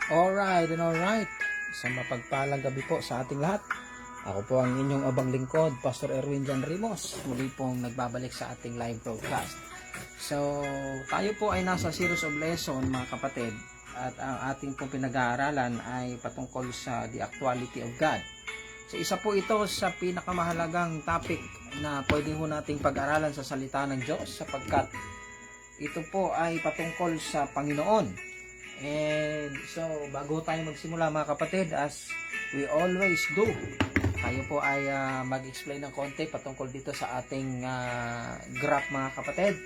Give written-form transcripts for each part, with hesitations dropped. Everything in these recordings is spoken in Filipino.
Alright and alright. Isang mapagpalang gabi po sa ating lahat. Ako po ang inyong abang lingkod, Pastor Erwin Jan Rimos. Muli pong nagbabalik sa ating live broadcast. So, tayo po ay nasa series of lesson mga kapatid. At ang ating pong pinag-aaralan ay patungkol sa the actuality of God. So, isa po ito sa pinakamahalagang topic na pwede ho nating pag-aralan sa salita ng Diyos sapagkat ito po ay patungkol sa Panginoon. And so, bago tayo magsimula mga kapatid, as we always do, tayo po ay mag-explain ng konti patungkol dito sa ating graph mga kapatid.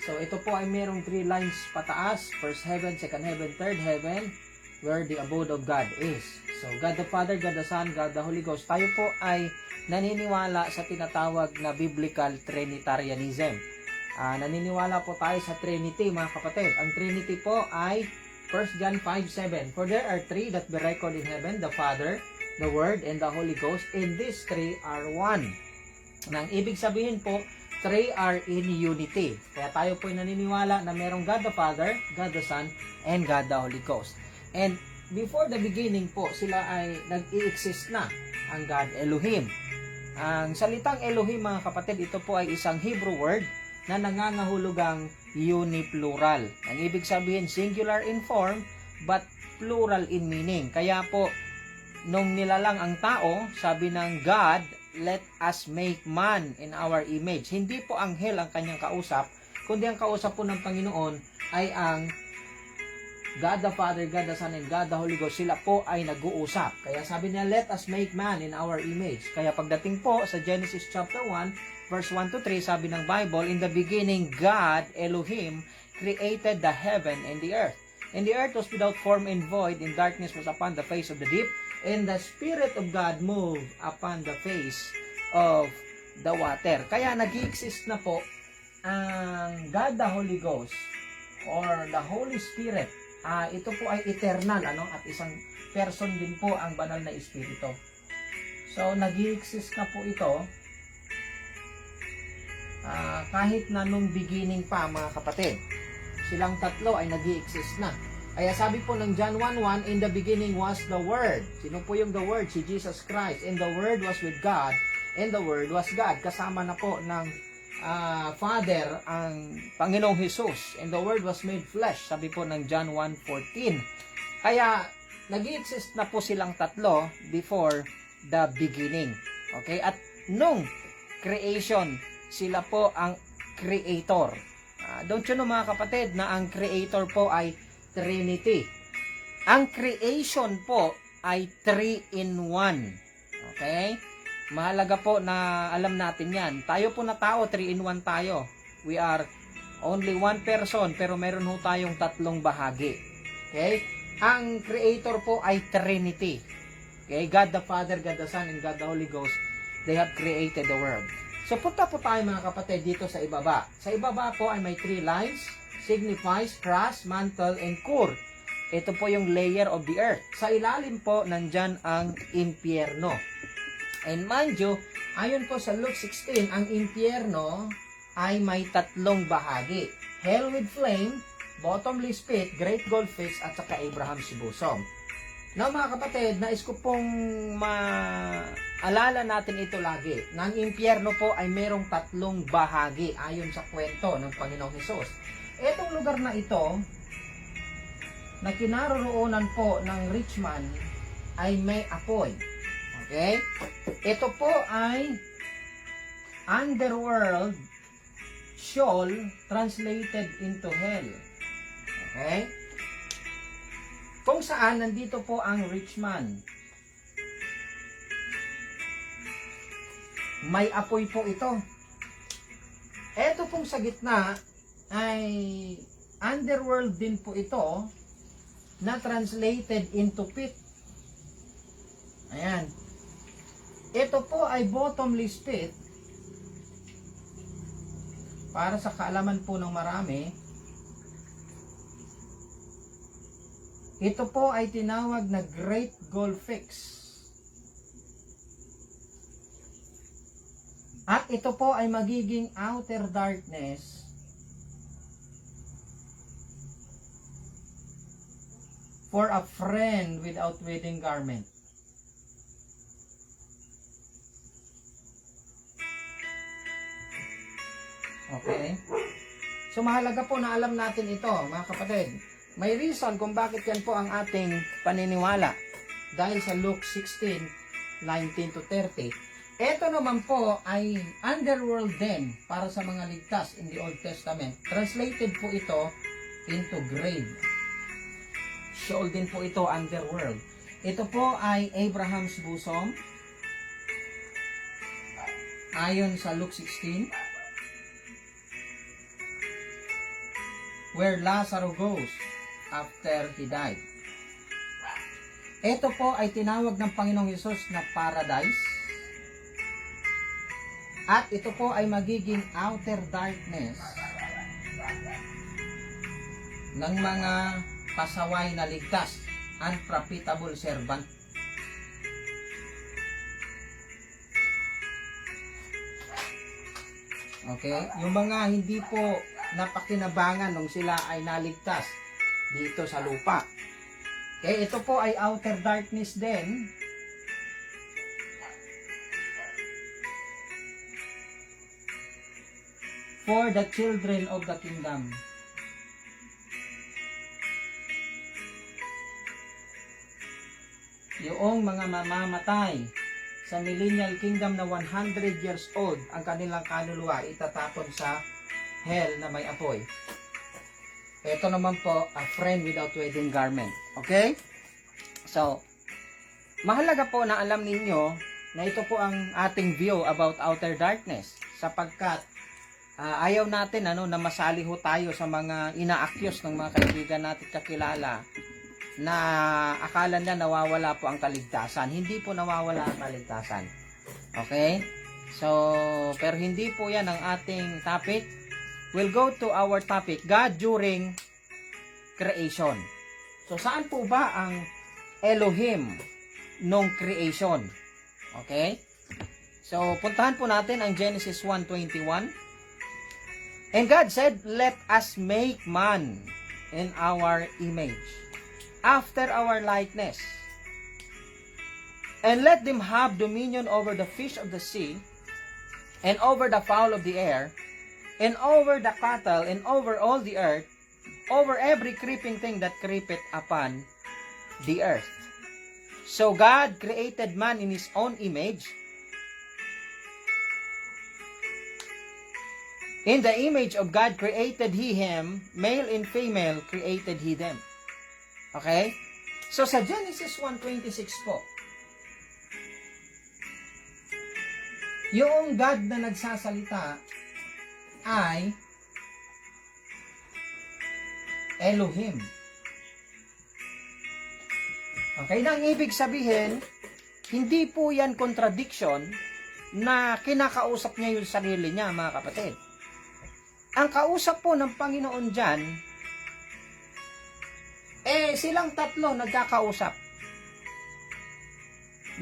So, ito po ay merong 3 lines pataas, first heaven, second heaven, third heaven, where the abode of God is. So, God the Father, God the Son, God the Holy Ghost. Tayo po ay naniniwala sa tinatawag na Biblical Trinitarianism. Naniniwala po tayo sa Trinity mga kapatid. Ang Trinity po ay 1 John 5:7. For there are 3 that be reckoned in heaven, the Father, the Word, and the Holy Ghost, and these 3 are one. Nang ibig sabihin po, 3 are in unity. Kaya tayo po ay naniniwala na merong God the Father, God the Son, and God the Holy Ghost. And before the beginning po, sila ay nag-i-exist na, ang God Elohim. Ang salitang Elohim mga kapatid, ito po ay isang Hebrew word na nangangahulugang uniplural. Ang ibig sabihin, singular in form, but plural in meaning. Kaya po, nung nilalang ang tao, sabi ng God, let us make man in our image. Hindi po anghel ang kanyang kausap, kundi ang kausap po ng Panginoon ay ang God the Father, God the Son, and God the Holy Ghost. Sila po ay nag-uusap. Kaya sabi niya, let us make man in our image. Kaya pagdating po sa Genesis chapter 1, verse 1 to 3, sabi ng Bible, in the beginning, God, Elohim, created the heaven and the earth. And the earth was without form and void, and darkness was upon the face of the deep, and the Spirit of God moved upon the face of the water. Kaya nag-exist na po ang God the Holy Ghost or the Holy Spirit. Ito po ay eternal, at isang person din po ang banal na Espiritu. So, nag-exist na po ito kahit na nung beginning pa mga kapatid. Silang tatlo ay nag-exist na. Kaya sabi po ng John 1:1, in the beginning was the Word. Sino po yung the Word? Si Jesus Christ. And the Word was with God, and the Word was God. Kasama na po ng Father ang Panginoong Jesus. And the Word was made flesh. Sabi po ng John 1:14. Kaya nag-exist na po silang tatlo before the beginning. Okay? At nung creation, sila po ang creator. Don't you know mga kapatid na ang creator po ay Trinity. Ang creation po ay 3 in 1. Okay? Mahalaga po na alam natin yan. Tayo po na tao, 3 in 1 tayo. We are only one person, pero meron ho tayong 3 bahagi. Okay? Ang creator po ay Trinity. Okay? God the Father, God the Son, and God the Holy Ghost, they have created the world. So punta po tayo mga kapatid dito sa ibaba. Sa ibaba po ay may 3 lines, signifies, crust, mantle, and core. Ito po yung layer of the earth. Sa ilalim po, nandyan ang impyerno. And mind you, ayon po sa Luke 16, ang impyerno ay may 3 bahagi. Hell with flame, bottomless pit, great goldfish, at saka Abraham's bosom. Now mga kapatid, nais ko pong maalala natin ito lagi. Na ang impyerno po ay merong 3 bahagi ayon sa kwento ng Panginoong Hesus. Itong lugar na ito, na kinaroroonan po ng rich man, ay may apoy. Okay? Ito po ay underworld, Sheol, translated into hell. Okay? Kung saan nandito po ang rich man. May apoy po ito. Ito pong sa gitna ay underworld din po ito na translated into pit. Ayan. Ito po ay bottomless pit. Para sa kaalaman po ng marami, ito po ay tinawag na Great Goldfish. At ito po ay magiging outer darkness for a friend without wedding garment. Okay? So mahalaga po na alam natin ito, mga kapatid. May reason kung bakit yan po ang ating paniniwala. Dahil sa Luke 16:19 to 30. Ito naman po ay underworld din para sa mga ligtas in the Old Testament. Translated po ito into grave. Sheol din po ito, underworld. Ito po ay Abraham's bosom. Ayon sa Luke 16. Where Lazarus goes after he died. Ito po ay tinawag ng Panginoong Hesus na paradise. At ito po ay magiging outer darkness ng mga pasaway na ligtas, unprofitable servant. Okay? Yung mga hindi po napakinabangan nung sila ay naligtas dito sa lupa. Okay, ito po ay outer darkness din. For the children of the kingdom. Yung mga mamamatay sa millennial kingdom na 100 years old, ang kanilang kaluluwa itatapon sa hell na may apoy. Ito naman po, a friend without wedding garment. Okay? So, mahalaga po na alam ninyo na ito po ang ating view about outer darkness. Sapagkat ayaw natin na masali ho tayo sa mga ina-accuse ng mga kaibigan natin kakilala na akala niya nawawala po ang kaligtasan. Hindi po nawawala ang kaligtasan. Okay? So, pero hindi po yan ang ating topic. We'll go to our topic, God during creation. So, saan po ba ang Elohim nung creation? Okay? So, puntahan po natin ang Genesis 1:21. And God said, let us make man in our image, after our likeness, and let them have dominion over the fish of the sea, and over the fowl of the air, and over the cattle, and over all the earth, over every creeping thing that creepeth upon the earth. So God created man in His own image. In the image of God created He him, male and female created He them. Okay? So sa Genesis 1:26 po, yung God na nagsasalita ay Elohim. Okay, na ang ibig sabihin, hindi po yan contradiction na kinakausap niya yung sarili niya, mga kapatid. Ang kausap po ng Panginoon dyan, silang tatlo nagkakausap.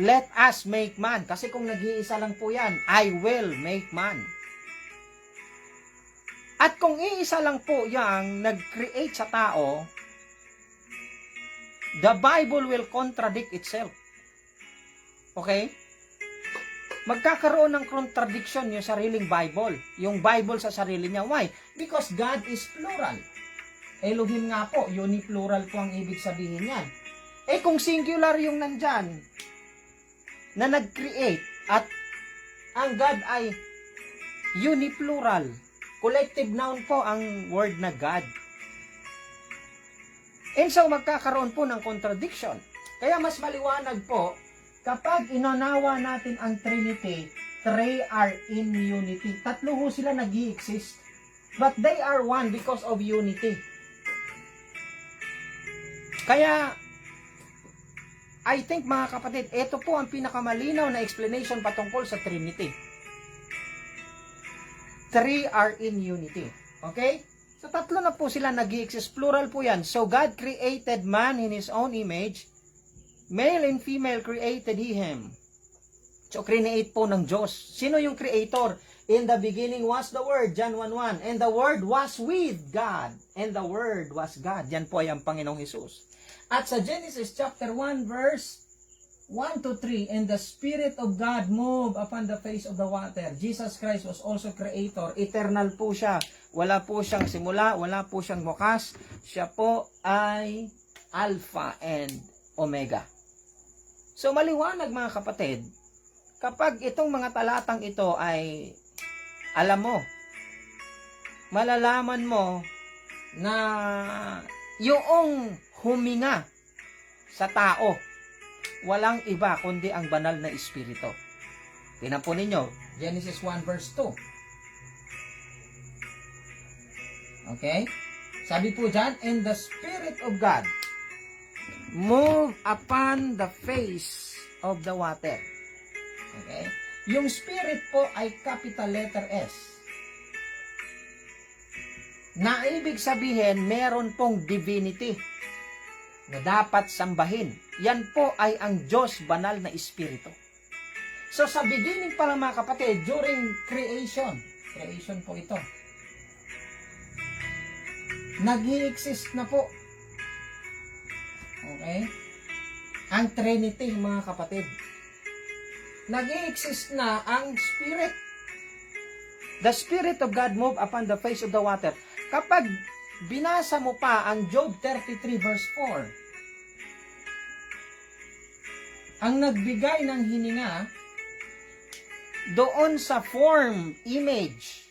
Let us make man. Kasi kung nag-iisa lang po yan, I will make man. At kung iisa lang po yang nag-create sa tao, the Bible will contradict itself. Okay? Magkakaroon ng contradiction yung sariling Bible. Yung Bible sa sarili niya. Why? Because God is plural. Elohim nga po, uniplural po ang ibig sabihin yan. Kung singular yung nandyan, na nag-create, at ang God ay uniplural, collective noun po ang word na God. And so, magkakaroon po ng contradiction. Kaya mas maliwanag po, kapag inanawa natin ang Trinity, three are in unity. Tatlo ho sila nag-i-exist. But they are one because of unity. Kaya, I think mga kapatid, ito po ang pinakamalinaw na explanation patungkol sa Trinity. Three are in unity. Okay? So, tatlo na po sila nag-i-exist. Plural po yan. So, God created man in His own image. Male and female created He him. So, create po ng Diyos. Sino yung creator? In the beginning was the Word, John 1:1. And the Word was with God. And the Word was God. Yan po ay ang Panginoong Hesus. At sa Genesis chapter 1 verse 1 to 3, and the Spirit of God moved upon the face of the water. Jesus Christ was also creator. Eternal po siya. Wala po siyang simula, wala po siyang wakas. Siya po ay Alpha and Omega. So maliwanag mga kapatid, kapag itong mga talatang ito ay alam mo, malalaman mo na yung huminga sa tao, walang iba kundi ang banal na Espiritu. Tingnan po ninyo, Genesis 1 verse 2. Okay? Sabi po dyan, and the Spirit of God moved upon the face of the water. Okay? Yung Spirit po ay capital letter S. Na ibig sabihin, meron pong divinity na dapat sambahin. Yan po ay ang Diyos banal na Espiritu. So sa beginning pa lang mga kapatid, during creation po ito, nag-i-exist na po. Okay? Ang Trinity mga kapatid. Nag-i-exist na ang Spirit. The Spirit of God moved upon the face of the water. Kapag binasa mo pa ang Job 33 verse 4, ang nagbigay ng hininga doon sa form, image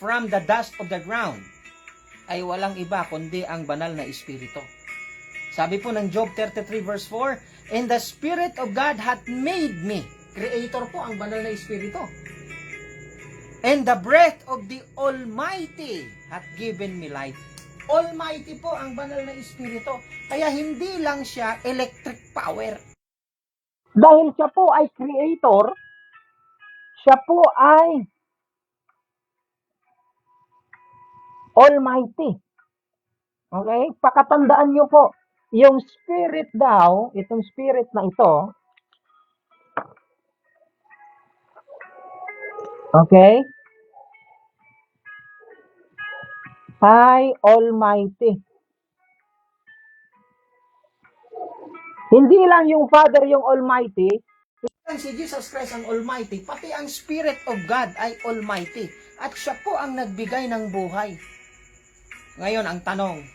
from the dust of the ground ay walang iba kundi ang banal na Espiritu. Sabi po ng Job 33 verse 4, and the Spirit of God hath made me. Creator po ang banal na Espiritu. And the breath of the Almighty hath given me life. Almighty po ang banal na Espiritu. Kaya hindi lang siya electric power. Dahil siya po ay creator, siya po ay Almighty. Okay? Pakatandaan nyo po, yung Spirit daw, itong Spirit na ito, okay, ay Almighty. Hindi lang yung Father yung Almighty, si Jesus Christ ang Almighty, pati ang Spirit of God ay Almighty. At siya po ang nagbigay ng buhay. Ngayon, ang tanong,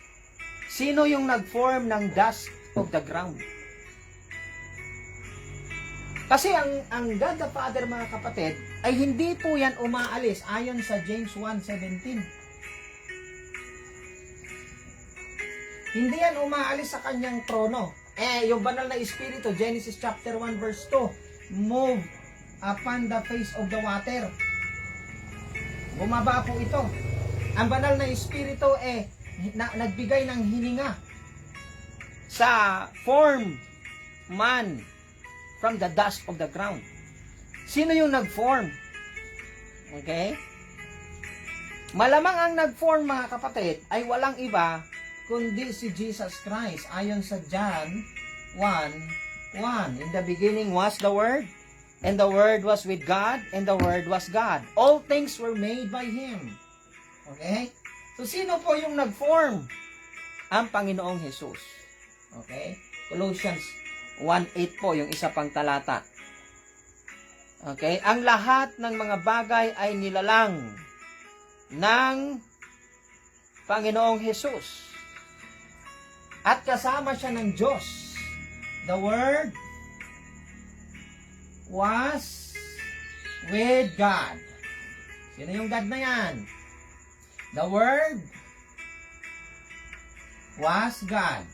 sino yung nag-form ng dust of the ground? Kasi ang God the Father mga kapatid, ay hindi po yan umaalis ayon sa James 1:17. Hindi yan umaalis sa kanyang trono. Yung banal na Espiritu, Genesis chapter 1 verse 2, move upon the face of the water. Bumaba po ito. Ang banal na Espiritu nagbigay ng hininga sa form man from the dust of the ground. Sino yung nag-form? Okay? Malamang ang nag-form mga kapatid ay walang iba kundi si Jesus Christ. Ayon sa John 1:1, in the beginning was the Word, and the Word was with God, and the Word was God. All things were made by Him. Okay? So, sino po yung nag-form? Ang Panginoong Jesus. Okay? Colossians 1:8 po, yung isa pang talata. Okay? Ang lahat ng mga bagay ay nilalang ng Panginoong Jesus. At kasama siya ng Diyos. The Word was with God. Sino yung God na yan? The Word was God.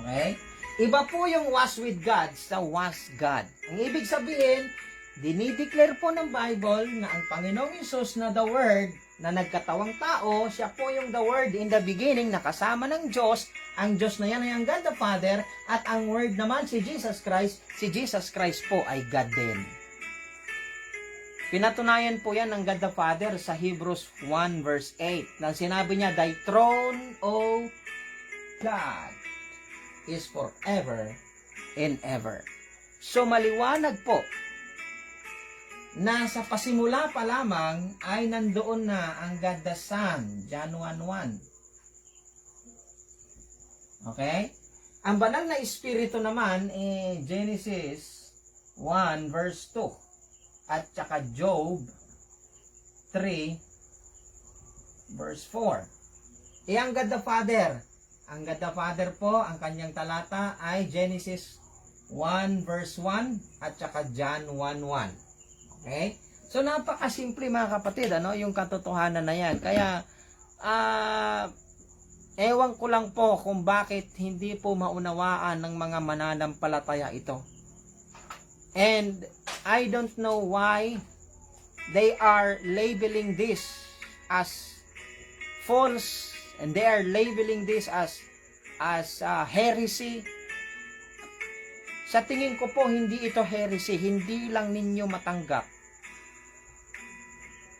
Okay? Iba po yung was with God sa was God. Ang ibig sabihin, dinideclare po ng Bible na ang Panginoong Hesus na the Word na nagkatawang tao, siya po yung the Word in the beginning na kasama ng Diyos. Ang Diyos na yan ay ang God the Father, at ang Word naman si Jesus Christ po ay God din. Pinatunayan po yan ng God the Father sa Hebrews 1 verse 8 na sinabi niya, Thy throne, O God, is forever and ever. So maliwanag po na sa pasimula pa lamang ay nandoon na ang God the Son, John 1:1. Okay? Ang banal na espiritu naman, Genesis 1 verse 2 at saka Job 3 verse 4. Ang God the Father. Ang God the Father po, ang kanyang talata ay Genesis 1 verse 1 at saka John 1:1. Okay? So napakasimple mga kapatid, yung katotohanan na yan. Kaya ewan ko lang po kung bakit hindi po maunawaan ng mga mananampalataya ito. And I don't know why they are labeling this as false, and they are labeling this as heresy. Sa tingin ko po, hindi ito heresy. Hindi lang ninyo matanggap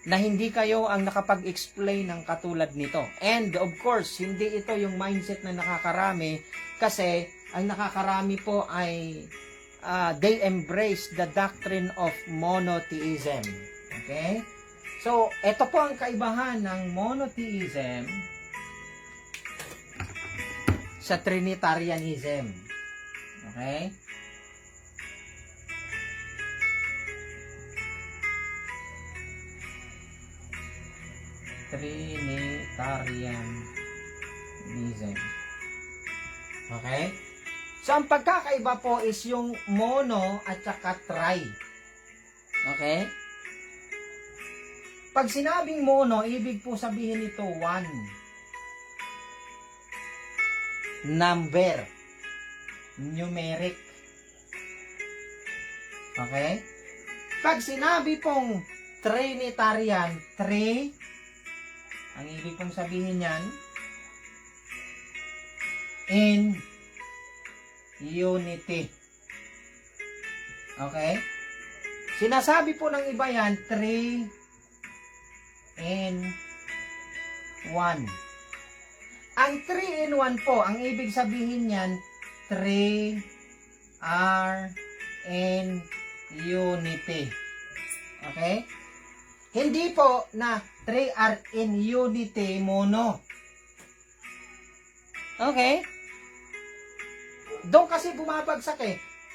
na hindi kayo ang nakapag-explain ng katulad nito. And of course, hindi ito yung mindset na nakakarami, kasi ang nakakarami po ay they embrace the doctrine of monotheism. Okay? So, ito po ang kaibahan ng monotheism sa Trinitarianism. Okay? Trinitarianism. Okay? So, ang pagkakaiba po is yung mono at saka tri. Okay? Pag sinabing mono, ibig po sabihin nito one. Number. Numeric. Okay? Pag sinabi pong Trinitarian, three, ang ibig pong sabihin yan, in unity. Okay? Sinasabi po ng iba yan, 3 in 1. Ang 3 in 1 po, ang ibig sabihin yan, 3 are in unity. Okay? Hindi po na 3 are in unity mono. Okay? Doon kasi bumabagsak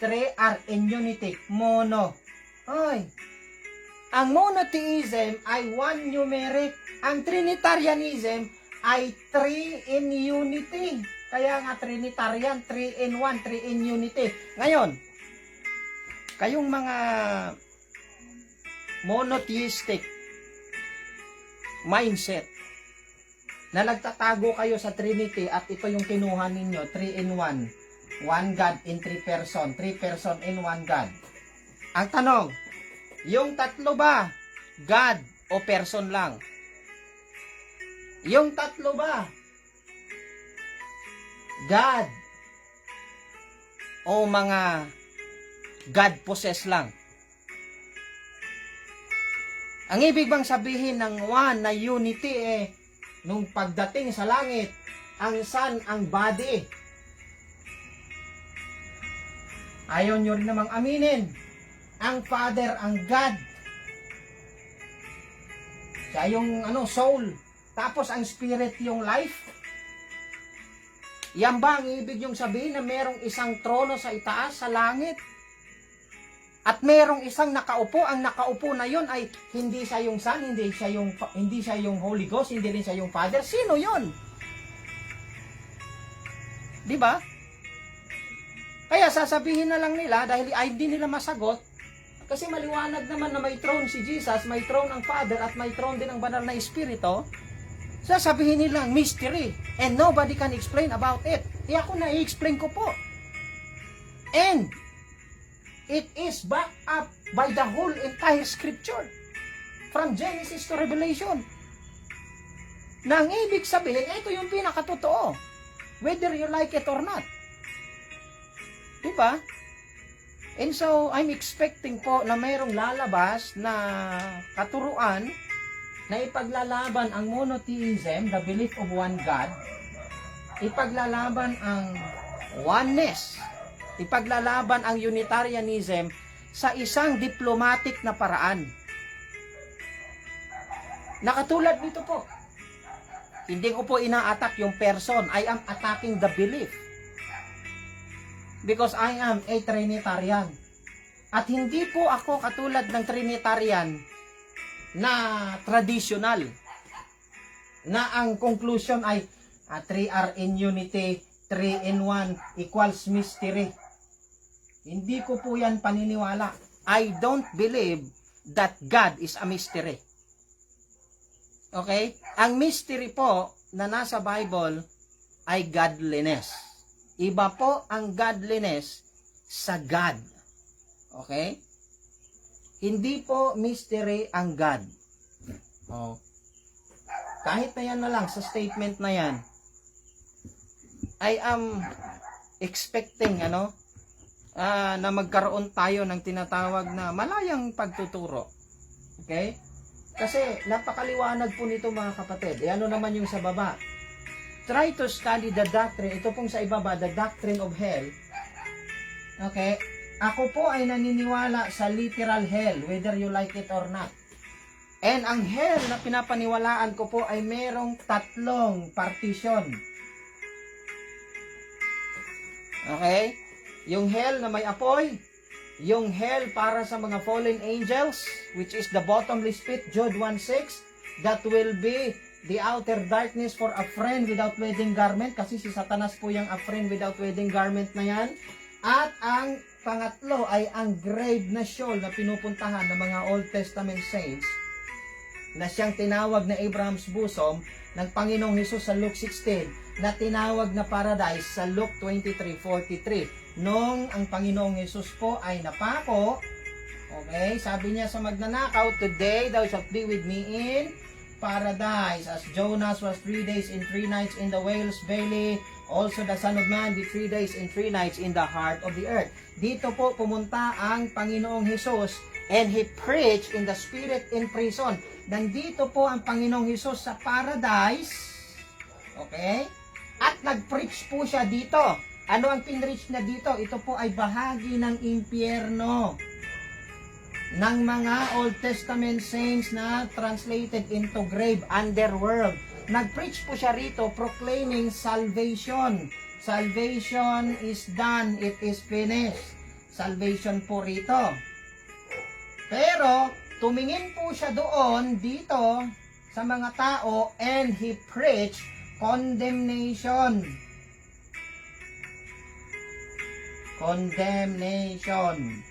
3 are in unity, mono. Ay, ang monotheism ay one numeric. Ang Trinitarianism ay 3 in unity. Kaya nga Trinitarian, 3 in 1, 3 in unity. Ngayon, kayong mga monotheistic mindset na nagtatago kayo sa Trinity at ito yung kinuha ninyo, 3 in 1. One God in 3 person. 3 person in 1 God. Ang tanong, yung tatlo ba God o person lang? Yung tatlo ba God o mga God possess lang? Ang ibig bang sabihin ng one na unity nung pagdating sa langit, ang Son ang body. Ayaw nyo rin namang aminin. Ang Father, ang God. Siya yung soul. Tapos ang Spirit yung life. Yan ba ang ibig yung sabihin na merong isang trono sa itaas, sa langit? At merong isang nakaupo. Ang nakaupo na yon ay hindi siya yung Son, hindi siya yung Holy Ghost, hindi rin siya yung Father. Sino yon? Di ba? Kaya sasabihin na lang nila, dahil ay hindi nila masagot, kasi maliwanag naman na may throne si Jesus, may throne ang Father, at may throne din ang banal na Espiritu, sasabihin nila mystery, and nobody can explain about it. Ako na i-explain ko po. And it is backed up by the whole entire Scripture, from Genesis to Revelation. Na ang ibig sabihin, ito yung pinakatotoo, whether you like it or not. Diba? And so, I'm expecting po na mayroong lalabas na katuruan na ipaglalaban ang monotheism, the belief of one God, ipaglalaban ang oneness, ipaglalaban ang Unitarianism sa isang diplomatic na paraan. Nakatulad nito po. Hindi ko po ina-attack yung person. I am attacking the belief. Because I am a Trinitarian. At hindi po ako katulad ng Trinitarian na traditional. Na ang conclusion ay 3 are in unity, 3 in 1 equals mystery. Hindi ko po yan paniniwala. I don't believe that God is a mystery. Okay? Ang mystery po na nasa Bible ay godliness. Iba po ang godliness sa God. Okay? Hindi po mystery ang God. Oh. Kahit na yan na lang sa statement na yan, I am expecting na magkaroon tayo ng tinatawag na malayang pagtuturo. Okay? Kasi napakaliwanag po nito mga kapatid. Ano naman yung sa baba? Try to study the doctrine. Ito pong sa ibaba, the doctrine of hell. Okay? Ako po ay naniniwala sa literal hell, whether you like it or not. And ang hell na pinapaniwalaan ko po ay merong 3 partition. Okay? Yung hell na may apoy, yung hell para sa mga fallen angels, which is the bottomless pit, Jude 1:6, that will be the outer darkness for a friend without wedding garment, kasi si Satanas po yung a friend without wedding garment na yan. At ang pangatlo ay ang grave na Sheol na pinupuntahan ng mga Old Testament saints, na siyang tinawag na Abraham's bosom ng Panginoong Hesus sa Luke 16, na tinawag na paradise sa Luke 23:43. Nung ang Panginoong Hesus po ay napako, okay, sabi niya sa magnanakaw, today thou shalt be with me in paradise. As Jonas was 3 days and 3 nights in the whale's belly, also the Son of Man be 3 days and 3 nights in the heart of the earth. Dito po pumunta ang Panginoong Hesus and He preached in the spirit in prison. Nandito po ang Panginoong Hesus sa paradise, okay, at nag-preach po siya dito. Ano ang pinreach na dito? Ito po ay bahagi ng impyerno ng mga Old Testament saints na translated into grave, underworld. Nag-preach po siya rito proclaiming salvation. Salvation is done, it is finished. Salvation po rito. Pero tumingin po siya doon dito sa mga tao and he preached condemnation. Condemnation.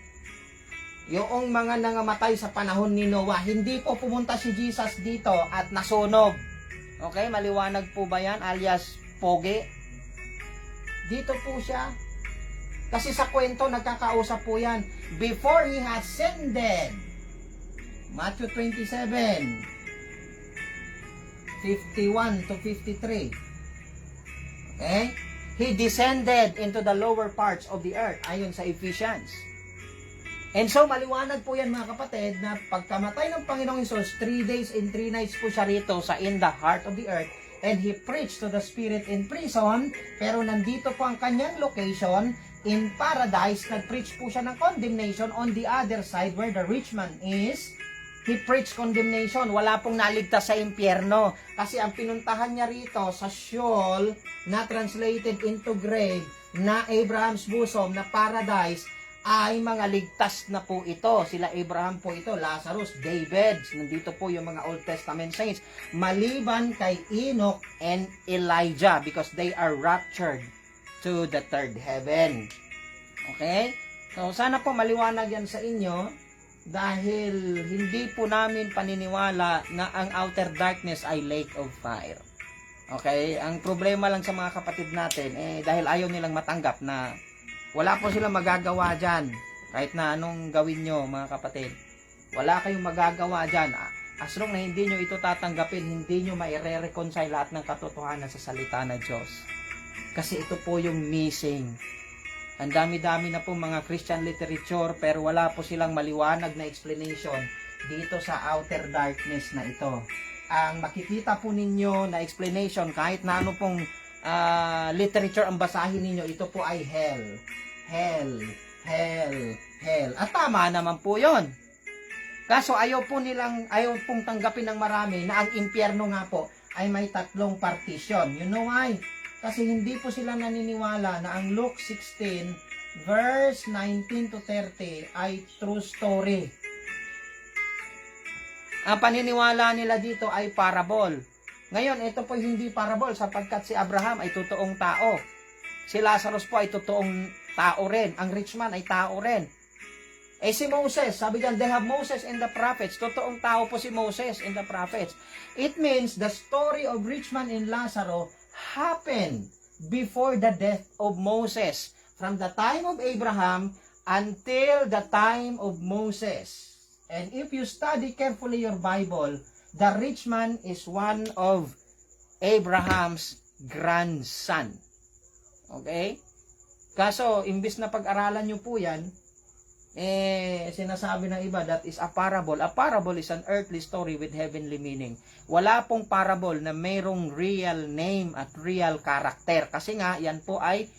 Yung mga nangamatay sa panahon ni Noah, hindi po pumunta si Jesus dito at nasunog. Okay, maliwanag po ba yan? Alias poge. Dito po siya. Kasi sa kwento, nagkakausap po yan. Before he ascended. Matthew 27, 51 to 53. Okay? He descended into the lower parts of the earth, ayon sa Ephesians. And so, maliwanag po yan mga kapatid, na pagkamatay ng Panginoong Hesus, 3 days and 3 nights po siya rito sa in the heart of the earth, and He preached to the spirit in prison, pero nandito po ang kanyang location, in paradise. Nag-preach po siya ng condemnation on the other side where the rich man is. He preached condemnation. Wala pong naligtas sa impyerno. Kasi ang pinuntahan niya rito sa Sheol, na translated into grave, na Abraham's bosom, na paradise, ay mga ligtas na po ito. Sila Abraham po ito, Lazarus, David. Nandito po yung mga Old Testament saints. Maliban kay Enoch and Elijah, because they are raptured to the third heaven. Okay? So, sana po maliwanag yan sa inyo. Dahil hindi po namin paniniwala na ang outer darkness ay lake of fire. Okay? Ang problema lang sa mga kapatid natin, dahil ayaw nilang matanggap na wala po silang magagawa dyan. Kahit na anong gawin nyo, mga kapatid. Wala kayong magagawa dyan. As long na hindi nyo ito tatanggapin, hindi nyo maire-reconcile lahat ng katotohanan sa salita ng Diyos. Kasi ito po yung missing. Ang dami-dami na po mga Christian literature, pero wala po silang maliwanag na explanation dito sa outer darkness na ito. Ang makikita po ninyo na explanation, kahit na ano pong literature ang basahin ninyo, ito po ay hell. Hell, hell, hell. At tama naman po yon. Kaso ayaw pong tanggapin ng marami na ang impyerno nga po ay may tatlong partition. You know why? Kasi hindi po sila naniniwala na ang Luke 16 verse 19 to 30 ay true story. Ang paniniwala nila dito ay parable. Ngayon, ito po hindi parable sapagkat si Abraham ay totoong tao. Si Lazarus po ay totoong tao rin. Ang rich man ay tao rin. Eh si Moses, sabi diyan, they have Moses and the prophets. Totoong tao po si Moses and the prophets. It means the story of rich man and Lazarus happened before the death of Moses. From the time of Abraham until the time of Moses. And if you study carefully your Bible, the rich man is one of Abraham's grandson. Okay? Kaso, imbis na pag-aralan nyo po yan, sinasabi ng iba, that is a parable. A parable is an earthly story with heavenly meaning. Wala pong parable na mayroong real name at real character. Kasi nga, yan po ay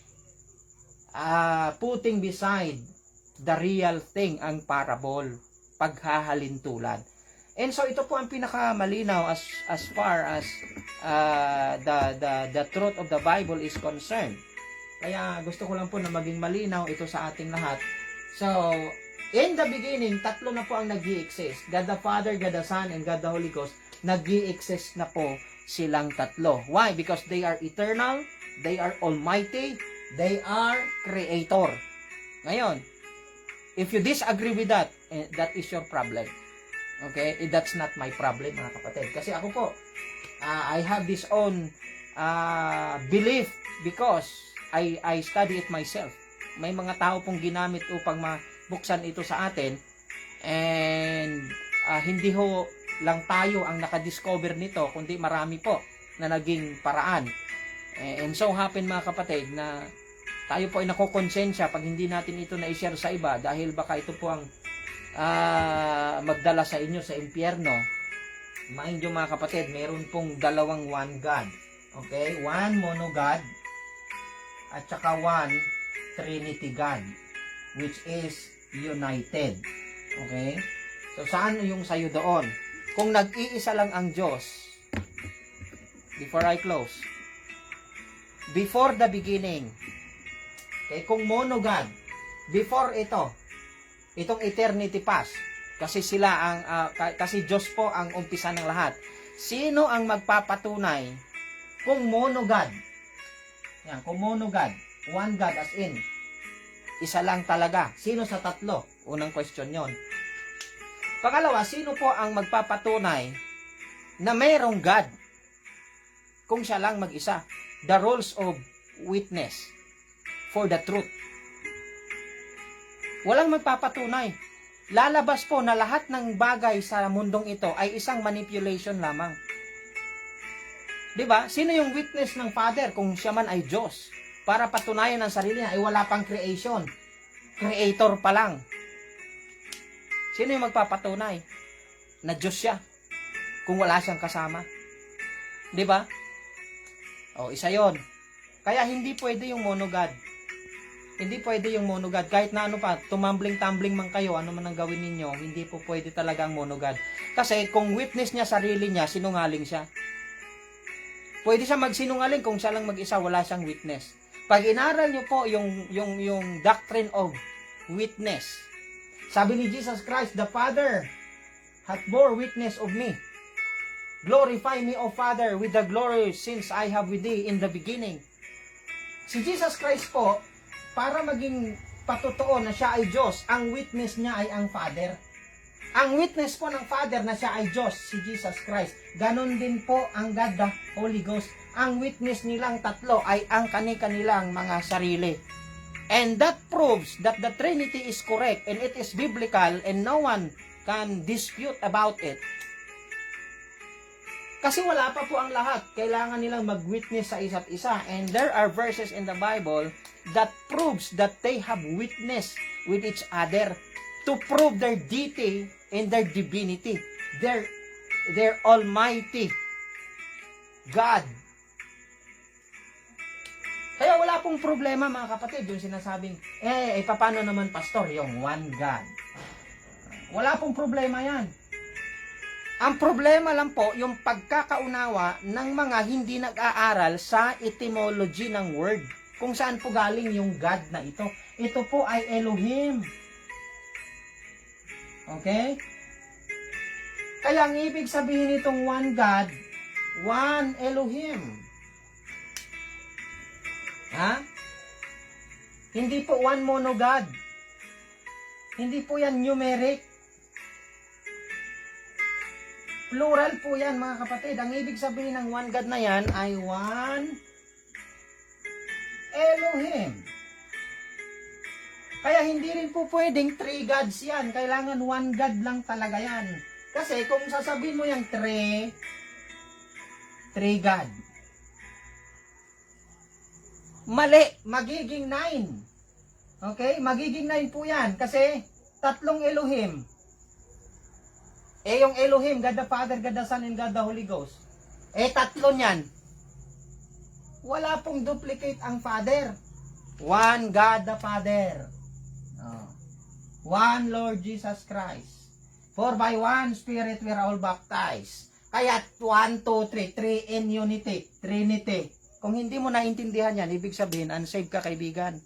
putting beside the real thing, ang parable. Paghahalintulad. And so, ito po ang pinakamalinaw as far as the truth of the Bible is concerned. Kaya gusto ko lang po na maging malinaw ito sa ating lahat. So, in the beginning, tatlo na po ang nag-i-exist. God the Father, God the Son, and God the Holy Ghost. Nag-i-exist na po silang tatlo. Why? Because they are eternal, they are almighty, they are creator. Ngayon, if you disagree with that, that is your problem. Okay? That's not my problem, mga kapatid. Kasi ako po, I have this own belief because I study it myself. May mga tao pong ginamit upang mabuksan ito sa atin, and hindi ho lang tayo ang nakadiscover nito, kundi marami po na naging paraan. And so happen, mga kapatid, na tayo po ay nakokonsensya pag hindi natin ito na-share sa iba, dahil baka ito po ang magdala sa inyo sa impyerno. Mind nyo, mga kapatid, meron pong dalawang one God. Okay? One monogod at saka one Trinity God, which is united. Okay? So, saan yung sayo doon? Kung nag-iisa lang ang Diyos, before I close, before the beginning, okay, kung monogod, before itong eternity past, kasi sila ang, kasi Diyos po ang umpisa ng lahat. Sino ang magpapatunay kung monogod? Yan, kung monogod, one God as in, isa lang talaga. Sino sa tatlo? Unang question yon. Pangalawa, sino po ang magpapatunay na mayroong God kung siya lang mag-isa? The rules of witness for the truth. Walang magpapatunay. Lalabas po na lahat ng bagay sa mundong ito ay isang manipulation lamang. 'Di ba? Sino yung witness ng Father kung siya man ay Diyos? Para patunayan ng sarili niya ay wala pang creation. Creator pa lang. Sino yung magpapatunay na Diyos siya kung wala siyang kasama? 'Di ba? O, isa 'yon. Kaya hindi pwede yung monogod. Hindi pwede yung monogod. Kahit na ano pa, tumambling-tumbling man kayo, ano man ang gawin ninyo, hindi po pwede talaga ang monogod. Kasi kung witness niya sarili niya, sinungaling siya. Pwede siya magsinungaling kung siya lang mag-isa, wala siyang witness. Pag inaral nyo po yung doctrine of witness, sabi ni Jesus Christ, the Father hath bore witness of me. Glorify me, O Father, with the glory since I have with thee in the beginning. Si Jesus Christ po, para maging patotoo na siya ay Diyos, ang witness niya ay ang Father. Ang witness po ng Father na siya ay Diyos, si Jesus Christ. Ganon din po ang God the Holy Ghost. Ang witness nilang tatlo ay ang kani-kanilang mga sarili. And that proves that the Trinity is correct and it is biblical and no one can dispute about it. Kasi wala pa po ang lahat. Kailangan nilang mag-witness sa isa't isa. And there are verses in the Bible that proves that they have witness with each other to prove their deity and their divinity. Their almighty God. Kaya wala pong problema, mga kapatid, yung sinasabing, paano naman, pastor, yung one God? Wala pong problema yan. Ang problema lang po, yung pagkakaunawa ng mga hindi nag-aaral sa etymology ng word. Kung saan po galing yung God na ito. Ito po ay Elohim. Okay? Kaya ang ibig sabihin nitong one God, one Elohim. Ha? Hindi po one monogod. Hindi po yan numeric. Plural po yan mga kapatid. Ang ibig sabihin ng one God na yan ay one Elohim. Kaya hindi rin po pwedeng three gods yan. Kailangan one God lang talaga yan. Kasi kung sasabihin mo yung three God, mali, magiging 9. Okay? Magiging 9 po yan. Kasi, tatlong Elohim. Yung Elohim, God the Father, God the Son, and God the Holy Ghost. Tatlo niyan. Wala pong duplicate ang Father. One God the Father. One Lord Jesus Christ. For by one Spirit we are all baptized. Kaya 1, 2, 3 in unity, Trinity. Kung hindi mo naintindihan yan, ibig sabihin, unsaved ka kaibigan.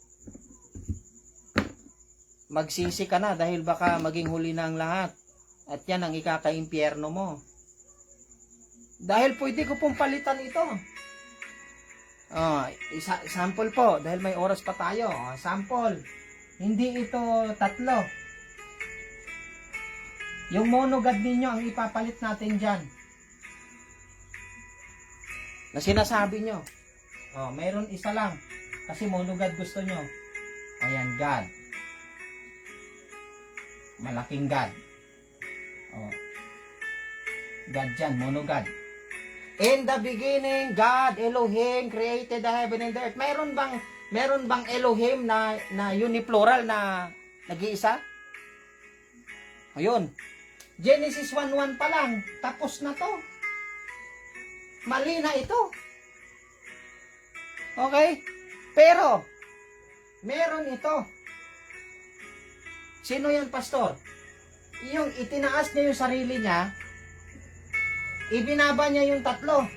Magsisi ka na dahil baka maging huli na ang lahat. At yan ang ikaka-impyerno mo. Dahil pwede ko pong palitan ito. Sample po, dahil may oras pa tayo. Sample, hindi ito tatlo. Yung monogod ninyo ang ipapalit natin dyan. Na sinasabi nyo. Mayroon isa lang. Kasi monogod gusto nyo. Ayan, God. Malaking God. God dyan, monogod. In the beginning, God, Elohim, created the heaven and the earth. Meron bang Elohim na uniplural na nag-iisa? Ayun. Genesis 1:1 pa lang. Tapos na to. Mali na ito. Okay? Pero, meron ito. Sino yan, pastor? Yung itinaas niya yung sarili niya, ibinaba niya yung tatlo.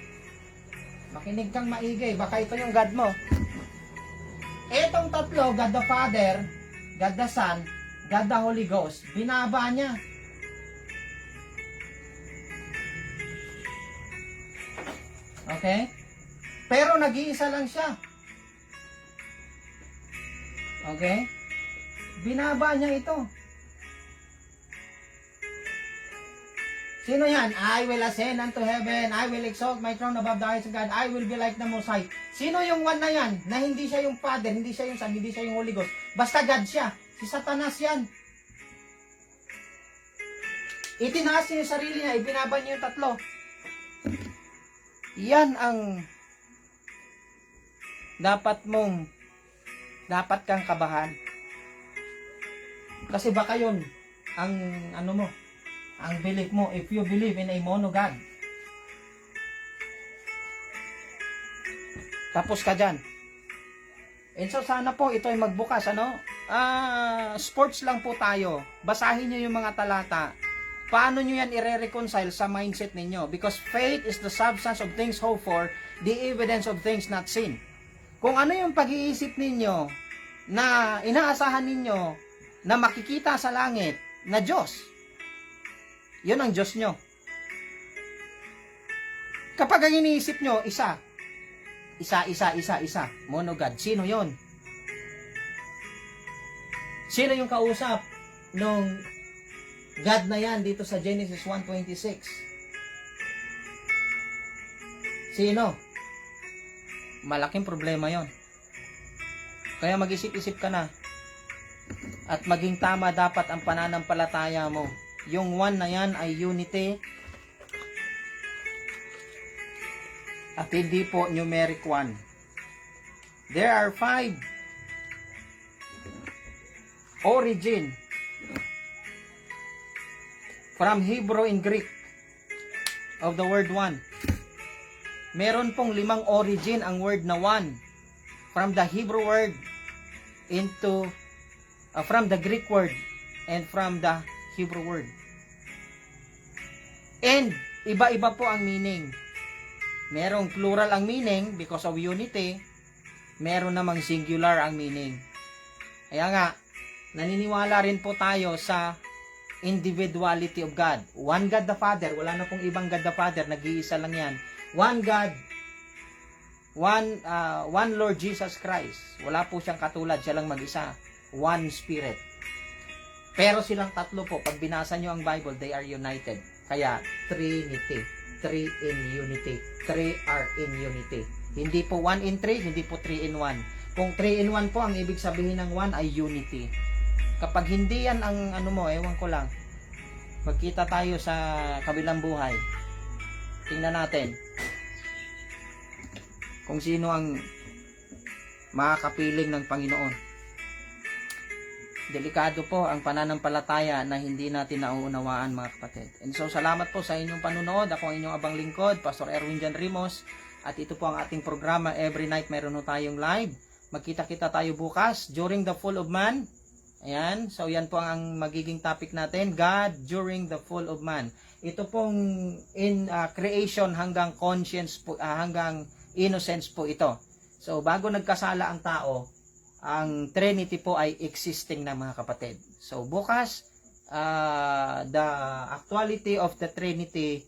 Makinig kang maigay, baka ito yung God mo. Etong tatlo, God the Father, God the Son, God the Holy Ghost, binaba niya. Okay? Pero nag-iisa lang siya. Okay? Binaba niya ito. Sino yan? I will ascend unto heaven. I will exalt my throne above the heights of God. I will be like the Most High. Sino yung one na yan? Na hindi siya yung Father, hindi siya yung Son, hindi siya yung Holy Ghost. Basta God siya. Si Satanas yan. Itinaas niya yung sarili niya, ibinaba niya yung tatlo. Yan ang dapat kang kabahan. Kasi baka yun ang ang belief mo if you believe in a monogod. Tapos ka dyan. And so sana po ito ay magbukas, sports lang po tayo. Basahin nyo yung mga talata. Paano nyo yan i-reconcile sa mindset ninyo? Because faith is the substance of things hoped for, the evidence of things not seen. Kung ano yung pag-iisip ninyo na inaasahan ninyo na makikita sa langit na Diyos, yun ang Diyos nyo. Kapag ang iniisip nyo, isa, monogod, sino yun? Sino yung kausap nung God na yan dito sa Genesis 1:26? Sino? Malaking problema yon. Kaya mag-isip-isip ka na. At maging tama dapat ang pananampalataya mo. Yung one na yan ay unity. At hindi po numeric one. There are 5 origin from Hebrew and Greek of the word one. Meron pong 5 origin ang word na one. From the Hebrew word into from the Greek word and from the Hebrew word. And iba-iba po ang meaning. Merong plural ang meaning because of unity. Meron namang singular ang meaning. Kaya nga, naniniwala rin po tayo sa individuality of God. One God the Father. Wala na pong ibang God the Father. Nag-iisa lang yan. One God. One Lord Jesus Christ. Wala po siyang katulad. Siya lang mag-isa. One Spirit. Pero silang tatlo po. Pag binasa nyo ang Bible, they are united. Kaya, Trinity. Three in unity. Three are in unity. Hindi po 1 in 3, hindi po 3 in 1. Kung 3 in 1 po, ang ibig sabihin ng 1 ay unity. Kapag hindi yan ang ano mo, ewan ko lang. Magkita tayo sa kabilang buhay. Tingnan natin. Kung sino ang makakapiling ng Panginoon. Delikado po ang pananampalataya na hindi natin nauunawaan, mga kapatid. And so, salamat po sa inyong panunood. Ako ang inyong abang lingkod, Pastor Erwin Jan Rimos. At ito po ang ating programa. Every night mayroon tayong live. Magkita-kita tayo bukas during the fall of man. Ayan. So yan po ang magiging topic natin. God during the fall of man. Ito pong in creation hanggang conscience po, hanggang innocence po ito. So bago nagkasala ang tao, ang Trinity po ay existing na, mga kapatid. So bukas, the actuality of the Trinity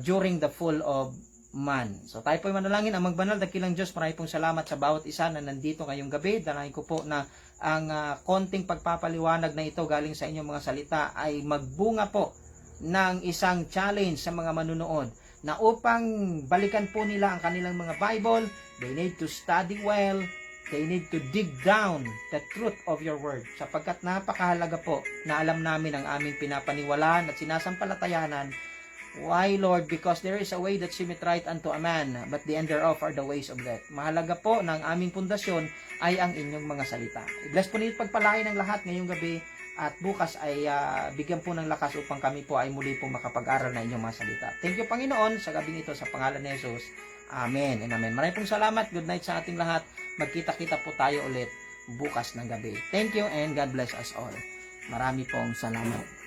during the fall of man. So tayo po ay manalangin. Ang magbanal, dakilang Diyos, marami pong salamat sa bawat isa na nandito ngayong gabi. Danahin ko po na ang konting pagpapaliwanag na ito galing sa inyong mga salita ay magbunga po ng isang challenge sa mga manunood na upang balikan po nila ang kanilang mga Bible, they need to study well, they need to dig down the truth of your word. Sapagkat napakahalaga po na alam namin ang aming pinapaniwalaan at sinasampalatayanan. Why, Lord? Because there is a way that seemeth right unto a man, but the end thereof are the ways of death. Mahalaga po na ang aming pundasyon ay ang inyong mga salita. I-bless po ninyo pagpalain ng lahat ngayong gabi at bukas ay bigyan po ng lakas upang kami po ay muli po makapag-aral na inyong mga salita. Thank you, Panginoon, sa gabing ito sa pangalan ni Jesus. Amen and amen. Maraming pong salamat. Good night sa ating lahat. Magkita-kita po tayo ulit bukas ng gabi. Thank you and God bless us all. Marami pong salamat.